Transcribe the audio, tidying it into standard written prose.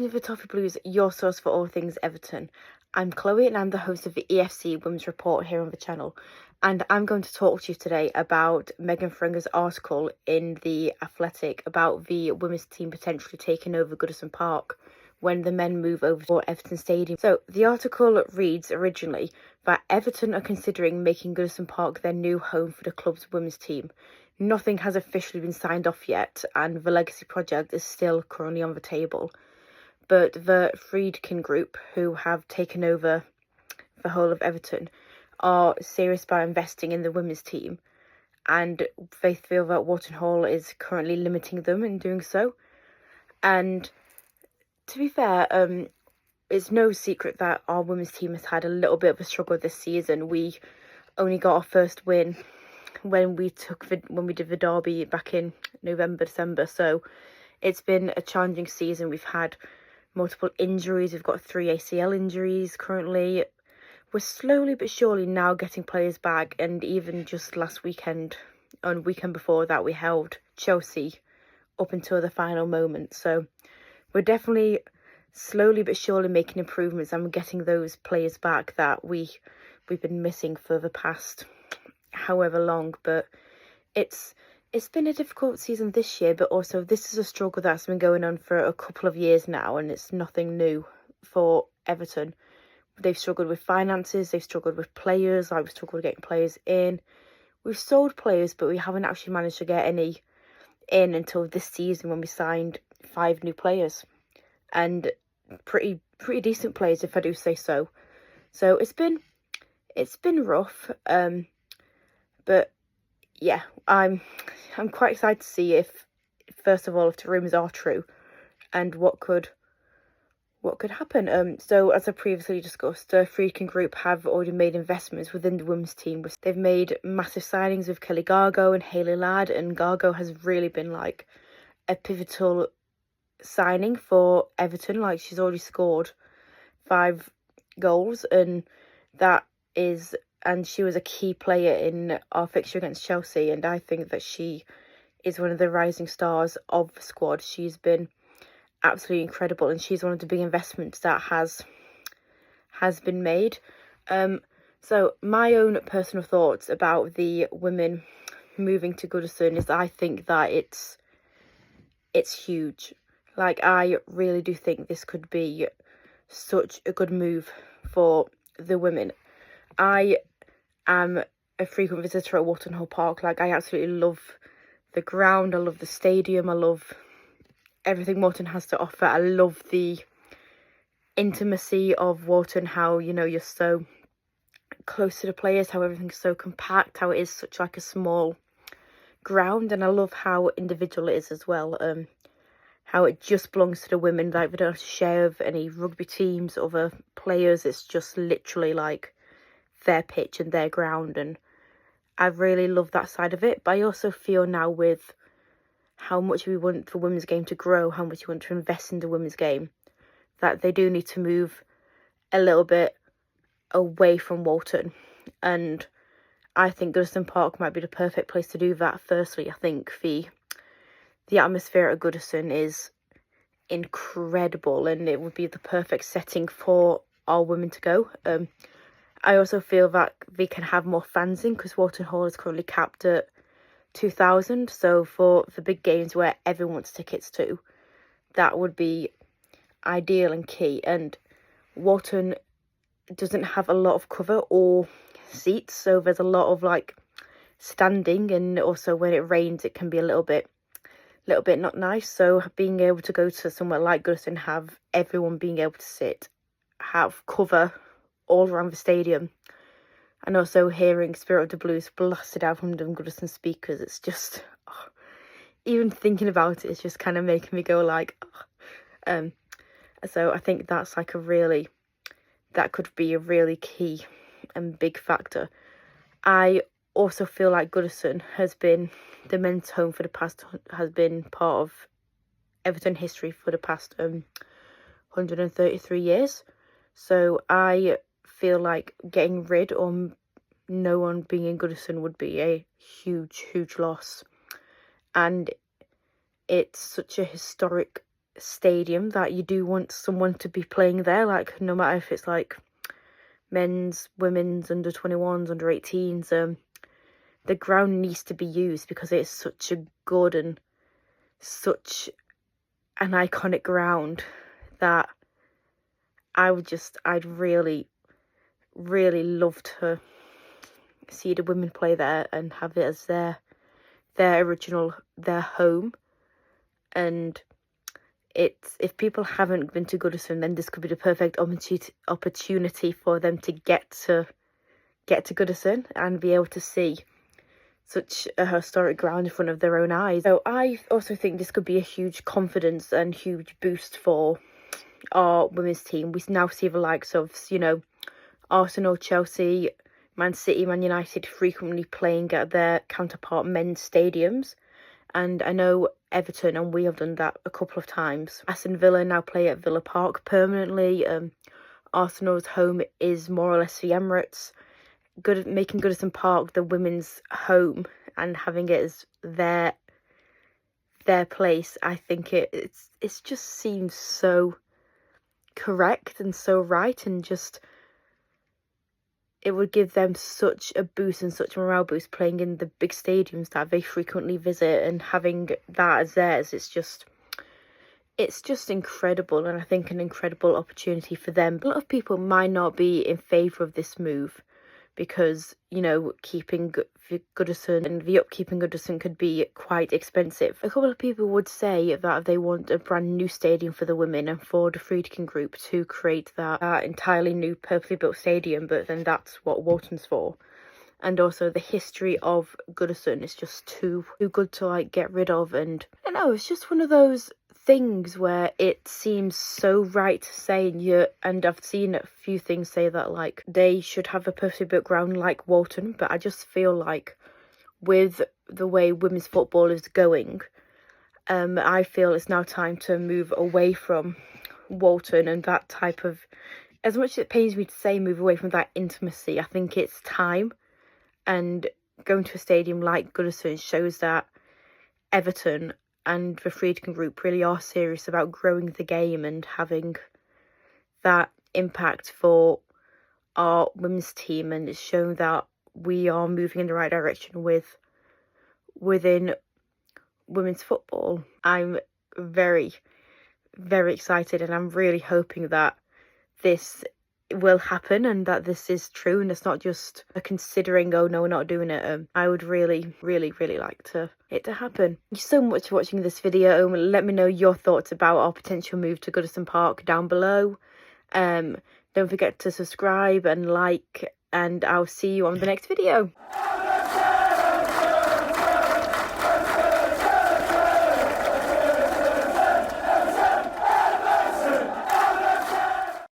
welcome to the Toffee Blues, your source for all things Everton. I'm Chloe and I'm the host of the EFC Women's Report here on the channel. And I'm going to talk to you today about Megan Frenger's article in The Athletic about the women's team potentially taking over Goodison Park when the men move over to Everton Stadium. So the article reads originally that Everton are considering making Goodison Park their new home for the club's women's team. Nothing has officially been signed off yet, and the legacy project is still currently on the table. But the Friedkin Group, who have taken over the whole of Everton, are serious about investing in the women's team, and they feel that Wharton Hall is currently limiting them in doing so. And to be fair, it's no secret that our women's team has had a little bit of a struggle this season. We only got our first win when we did the derby back in November, December. So it's been a challenging season. We've had multiple injuries. We've got 3 ACL injuries currently. We're slowly but surely now getting players back, and even just last weekend, on the weekend before that, we held Chelsea up until the final moment. So we're definitely slowly but surely making improvements, and we're getting those players back that we've been missing for the past however long. But it's been a difficult season this year, but also this is a struggle that's been going on for a couple of years now, and it's nothing new for Everton. They've struggled with finances, they've struggled with players, we've struggled with getting players in. We've sold players, but we haven't actually managed to get any in until this season when we signed 5 new players. And pretty decent players, if I do say so. So it's been rough. But yeah, I'm quite excited to see if, first of all, if the rumours are true and what could happen. So as I previously discussed, the Friedkin Group have already made investments within the women's team. They've made massive signings with Kelly Gargo and Hayley Ladd, and Gargo has really been like a pivotal signing for Everton. Like, she's already scored 5 goals, and she was a key player in our fixture against Chelsea, and I think that she is one of the rising stars of the squad. She's been absolutely incredible, and she's one of the big investments that has been made. So my own personal thoughts about the women moving to Goodison is I think that it's huge. Like, I really do think this could be such a good move for the women. I am a frequent visitor at Wharton Hall Park. Like, I absolutely love the ground, I love the stadium, I love everything Wharton has to offer. I love the intimacy of Wharton, how, you know, you're so close to the players, how everything's so compact, how it is such like a small ground, and I love how individual it is as well. How it just belongs to the women, like they don't have to share with any rugby teams, other players. It's just literally like their pitch and their ground, and I really love that side of it. But I also feel now, with how much we want the women's game to grow, how much we want to invest in the women's game, that they do need to move a little bit away from Wharton. And I think Goodison Park might be the perfect place to do that. Firstly, I think the atmosphere at Goodison is incredible, and it would be the perfect setting for our women to go. I also feel that they can have more fans in, because Wharton Hall is currently capped at 2,000. So for the big games where everyone wants tickets to, that would be ideal and key. And Wharton doesn't have a lot of cover or seats, so there's a lot of like standing, and also when it rains it can be a little bit not nice. So being able to go to somewhere like Goodison, have everyone being able to sit, have cover all around the stadium, and also hearing Spirit of the Blues blasted out from the Goodison speakers, it's just, even thinking about it, it's just kind of making me go like, so I think that's like that could be a really key and big factor. I also feel like Goodison has been the men's home for the past, has been part of Everton history for the past 133 years. So I feel like getting rid or no one being in Goodison would be a huge loss. And it's such a historic stadium that you do want someone to be playing there, like no matter if it's like men's, women's, under 21s, under 18s. The ground needs to be used because it's such a good and such an iconic ground that I'd really, really love to see the women play there and have it as their home. And if people haven't been to Goodison, then this could be the perfect opportunity for them to get to Goodison and be able to see such a historic ground in front of their own eyes. So I also think this could be a huge confidence and huge boost for our women's team. We now see the likes of, Arsenal, Chelsea, Man City, Man United frequently playing at their counterpart men's stadiums. And I know Everton, and we have done that a couple of times. Aston Villa now play at Villa Park permanently. Arsenal's home is more or less the Emirates. Making Goodison Park the women's home and having it as their place, I think it just seems so correct and so right, and just it would give them such a boost and such a morale boost playing in the big stadiums that they frequently visit, and having that as theirs, it's just incredible, and I think an incredible opportunity for them. A lot of people might not be in favour of this move because, keeping Goodison and the upkeep in Goodison could be quite expensive. A couple of people would say that they want a brand new stadium for the women and for the Friedkin Group to create that entirely new perfectly built stadium, but then that's what Walton's for. And also the history of Goodison is just too good to get rid of, and I don't know, it's just one of those things where it seems so right to say, and I've seen a few things say that they should have a perfectly built ground like Walton, but I just feel like with the way women's football is going, I feel it's now time to move away from Walton and that type of, as much as it pains me to say move away from that intimacy, I think it's time. And going to a stadium like Goodison shows that Everton and the Friedkin Group really are serious about growing the game and having that impact for our women's team, and it's shown that we are moving in the right direction within women's football. I'm very, very excited, and I'm really hoping that this will happen and that this is true and it's not just a considering, oh no, we're not doing it. I would really, really, really like it to happen. Thank you so much for watching this video. Let me know your thoughts about our potential move to Goodison Park down below. Don't forget to subscribe and like, and I'll see you on the next video.